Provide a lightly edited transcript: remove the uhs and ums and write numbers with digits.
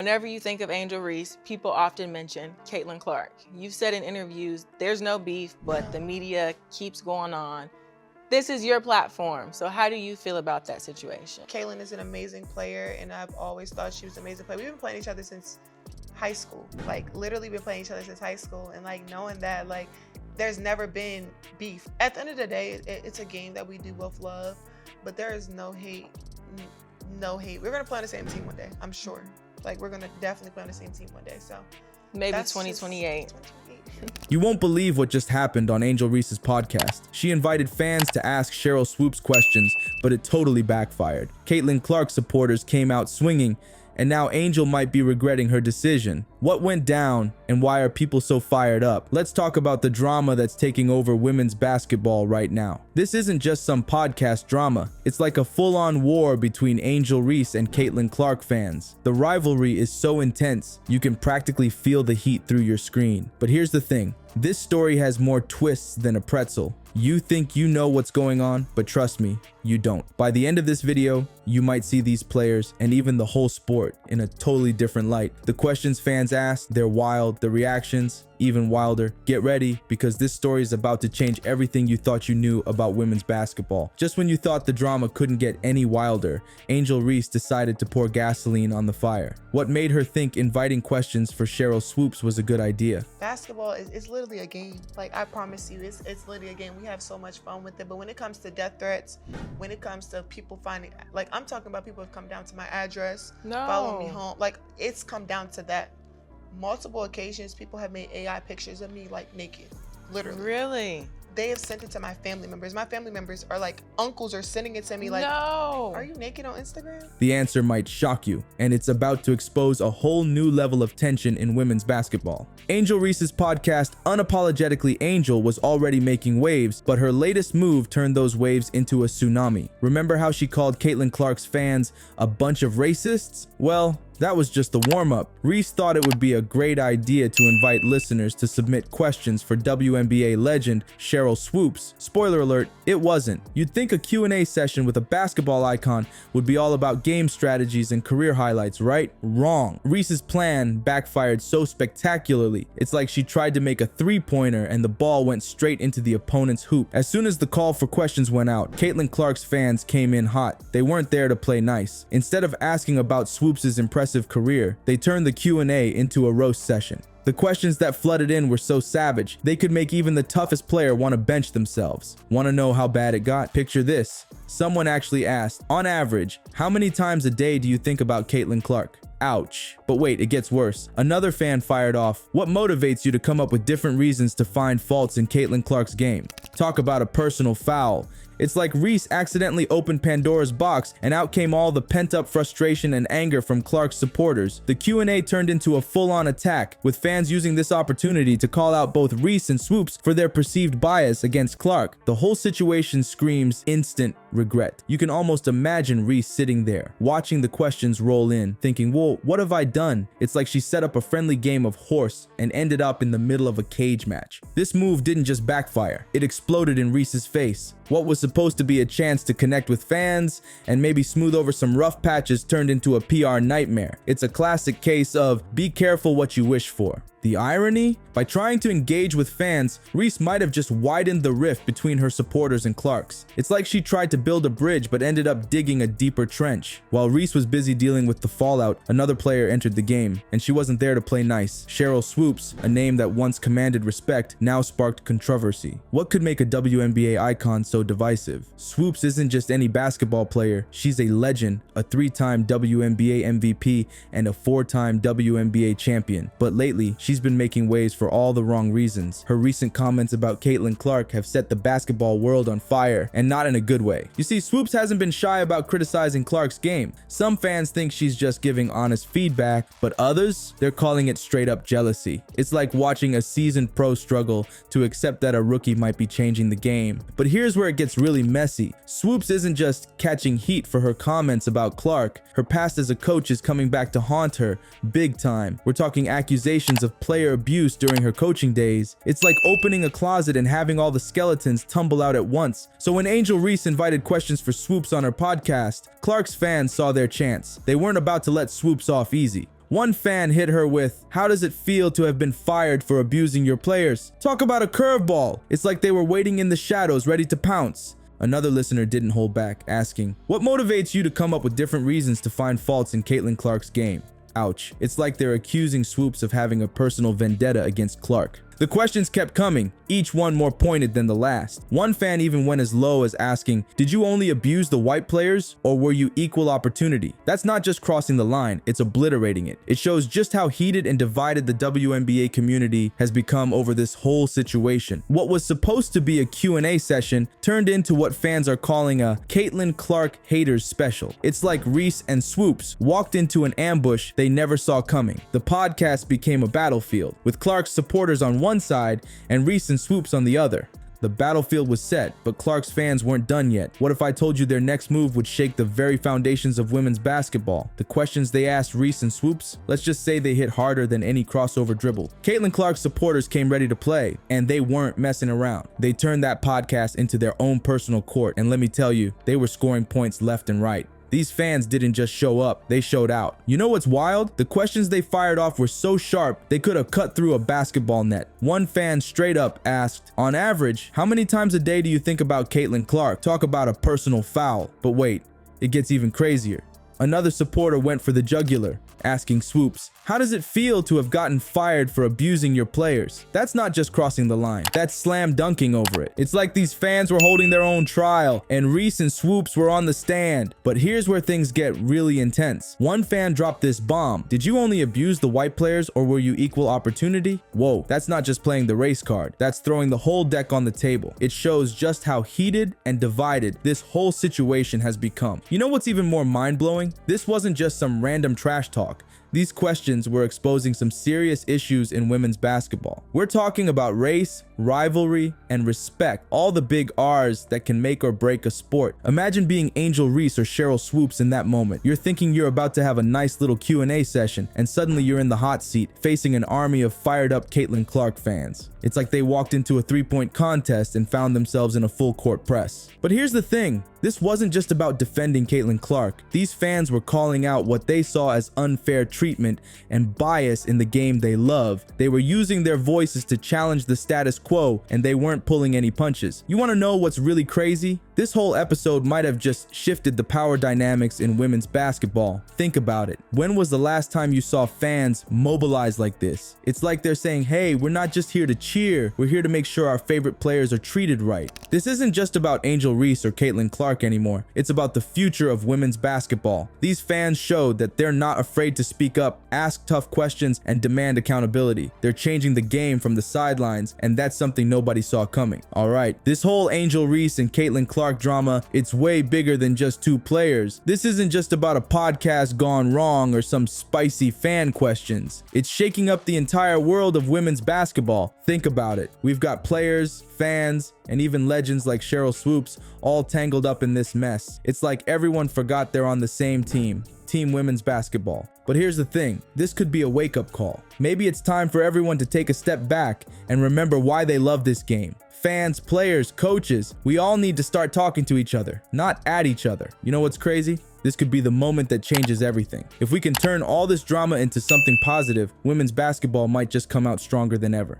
Whenever you think of Angel Reese, people often mention Caitlin Clark. You've said in interviews, there's no beef, but the media keeps going on. This is your platform, so how do you feel about that situation? Caitlin is an amazing player, and I've always thought she was an amazing player. We've been playing each other since high school. Like, literally been playing each other since high school, and like knowing that like there's never been beef. At the end of the day, it's a game that we do both love, but there is no hate, no hate. We're gonna play on the same team one day, I'm sure. Like, we're gonna definitely play on the same team one day, so. Maybe 2028. You won't believe what just happened on Angel Reese's podcast. She invited fans to ask Sheryl Swoopes questions, but it totally backfired. Caitlin Clark supporters came out swinging, and now Angel might be regretting her decision. What went down, and why are people so fired up? Let's talk about the drama that's taking over women's basketball right now. This isn't just some podcast drama. It's like a full-on war between Angel Reese and Caitlin Clark fans. The rivalry is so intense, you can practically feel the heat through your screen. But here's the thing. This story has more twists than a pretzel. You think you know what's going on, but trust me, you don't. By the end of this video, you might see these players and even the whole sport in a totally different light. The questions fans ask, they're wild. The reactions, even wilder. Get ready, because this story is about to change everything you thought you knew about women's basketball. Just when you thought the drama couldn't get any wilder, Angel Reese decided to pour gasoline on the fire. What made her think inviting questions for Sheryl Swoopes was a good idea? Basketball is literally a game. Like, I promise you, it's literally a game. We have so much fun with it. But when it comes to death threats, when it comes to people finding, like, I'm talking about people have come down to my address, follow me home. Like, it's come down to that. Multiple occasions, people have made AI pictures of me, like, naked. Literally. Really? They have sent it to my family members. My family members are like, uncles are sending it to me like, no. Are you naked on Instagram? The answer might shock you, and it's about to expose a whole new level of tension in women's basketball. Angel Reese's podcast, Unapologetically Angel, was already making waves, but her latest move turned those waves into a tsunami. Remember how she called Caitlin Clark's fans a bunch of racists? Well, that was just the warm-up. Reese thought it would be a great idea to invite listeners to submit questions for WNBA legend Sheryl Swoopes. Spoiler alert, it wasn't. You'd think a Q&A session with a basketball icon would be all about game strategies and career highlights, right? Wrong. Reese's plan backfired so spectacularly. It's like she tried to make a three-pointer and the ball went straight into the opponent's hoop. As soon as the call for questions went out, Caitlin Clark's fans came in hot. They weren't there to play nice. Instead of asking about Swoopes' impressive career, they turned the Q&A into a roast session. The questions that flooded in were so savage, they could make even the toughest player want to bench themselves. Want to know how bad it got? Picture this. Someone actually asked, on average, how many times a day do you think about Caitlin Clark? Ouch. But wait, it gets worse. Another fan fired off, what motivates you to come up with different reasons to find faults in Caitlin Clark's game? Talk about a personal foul. It's like Reese accidentally opened Pandora's box and out came all the pent-up frustration and anger from Clark's supporters. The Q&A turned into a full-on attack, with fans using this opportunity to call out both Reese and Swoopes for their perceived bias against Clark. The whole situation screams instant regret. You can almost imagine Reese sitting there, watching the questions roll in, thinking, whoa, what have I done? It's like she set up a friendly game of horse and ended up in the middle of a cage match. This move didn't just backfire, it exploded in Reese's face. What was supposed to be a chance to connect with fans and maybe smooth over some rough patches turned into a PR nightmare. It's a classic case of be careful what you wish for. The irony? By trying to engage with fans, Reese might have just widened the rift between her supporters and Clark's. It's like she tried to build a bridge but ended up digging a deeper trench. While Reese was busy dealing with the fallout, another player entered the game, and she wasn't there to play nice. Sheryl Swoopes, a name that once commanded respect, now sparked controversy. What could make a WNBA icon so divisive? Swoopes isn't just any basketball player, she's a legend, a 3-time WNBA MVP, and a 4-time WNBA champion. But lately, she's been making waves for all the wrong reasons. Her recent comments about Caitlin Clark have set the basketball world on fire, and not in a good way. You see, Swoopes hasn't been shy about criticizing Clark's game. Some fans think she's just giving honest feedback, but others, they're calling it straight up jealousy. It's like watching a seasoned pro struggle to accept that a rookie might be changing the game. But here's where it gets really messy. Swoopes isn't just catching heat for her comments about Clark. Her past as a coach is coming back to haunt her big time. We're talking accusations of player abuse during her coaching days. It's like opening a closet and having all the skeletons tumble out at once. So when Angel Reese invited questions for Swoopes on her podcast, Clark's fans saw their chance. They weren't about to let Swoopes off easy. One fan hit her with, "How does it feel to have been fired for abusing your players? Talk about a curveball. It's like they were waiting in the shadows ready to pounce." Another listener didn't hold back, asking, "What motivates you to come up with different reasons to find faults in Caitlin Clark's game?" Ouch. It's like they're accusing Swoopes of having a personal vendetta against Clark. The questions kept coming, each one more pointed than the last. One fan even went as low as asking, "Did you only abuse the white players, or were you equal opportunity?" That's not just crossing the line, it's obliterating it. It shows just how heated and divided the WNBA community has become over this whole situation. What was supposed to be a Q&A session turned into what fans are calling a Caitlin Clark haters special. It's like Reese and Swoopes walked into an ambush they never saw coming. The podcast became a battlefield, with Clark's supporters on one side and Reese and Swoopes on the other. The battlefield was set, but Clark's fans weren't done yet. What if I told you their next move would shake the very foundations of women's basketball? The questions they asked Reese and Swoopes, let's just say they hit harder than any crossover dribble. Caitlin Clark's supporters came ready to play, and they weren't messing around. They turned that podcast into their own personal court, and let me tell you, they were scoring points left and right. These fans didn't just show up, they showed out. You know what's wild? The questions they fired off were so sharp, they could have cut through a basketball net. One fan straight up asked, "On average, how many times a day do you think about Caitlin Clark? Talk about a personal foul." But wait, it gets even crazier. Another supporter went for the jugular, asking Swoopes, "How does it feel to have gotten fired for abusing your players?" That's not just crossing the line, that's slam dunking over it. It's like these fans were holding their own trial, and Reese and Swoopes were on the stand. But here's where things get really intense. One fan dropped this bomb: "Did you only abuse the white players, or were you equal opportunity?" Whoa, that's not just playing the race card, that's throwing the whole deck on the table. It shows just how heated and divided this whole situation has become. You know what's even more mind-blowing? This wasn't just some random trash talk. These questions were exposing some serious issues in women's basketball. We're talking about race, rivalry, and respect, all the big R's that can make or break a sport. Imagine being Angel Reese or Sheryl Swoopes in that moment. You're thinking you're about to have a nice little Q&A session, and suddenly you're in the hot seat, facing an army of fired up Caitlin Clark fans. It's like they walked into a three-point contest and found themselves in a full court press. But here's the thing, this wasn't just about defending Caitlin Clark. These fans were calling out what they saw as unfair treatment and bias in the game they love. They were using their voices to challenge the status quo, and they weren't pulling any punches. You want to know what's really crazy? This whole episode might have just shifted the power dynamics in women's basketball. Think about it. When was the last time you saw fans mobilize like this? It's like they're saying, "Hey, we're not just here to cheer, we're here to make sure our favorite players are treated right." This isn't just about Angel Reese or Caitlin Clark anymore. It's about the future of women's basketball. These fans showed that they're not afraid to speak up, ask tough questions, and demand accountability. They're changing the game from the sidelines, and that's something nobody saw coming. Alright, this whole Angel Reese and Caitlin Clark drama, it's way bigger than just two players. This isn't just about a podcast gone wrong or some spicy fan questions. It's shaking up the entire world of women's basketball. Think about it. We've got players, fans, and even legends like Sheryl Swoopes all tangled up in this mess. It's like everyone forgot they're on the same team. Team women's basketball. But here's the thing, this could be a wake-up call. Maybe it's time for everyone to take a step back and remember why they love this game. Fans, players, coaches, we all need to start talking to each other, not at each other. You know what's crazy? This could be the moment that changes everything. If we can turn all this drama into something positive, women's basketball might just come out stronger than ever.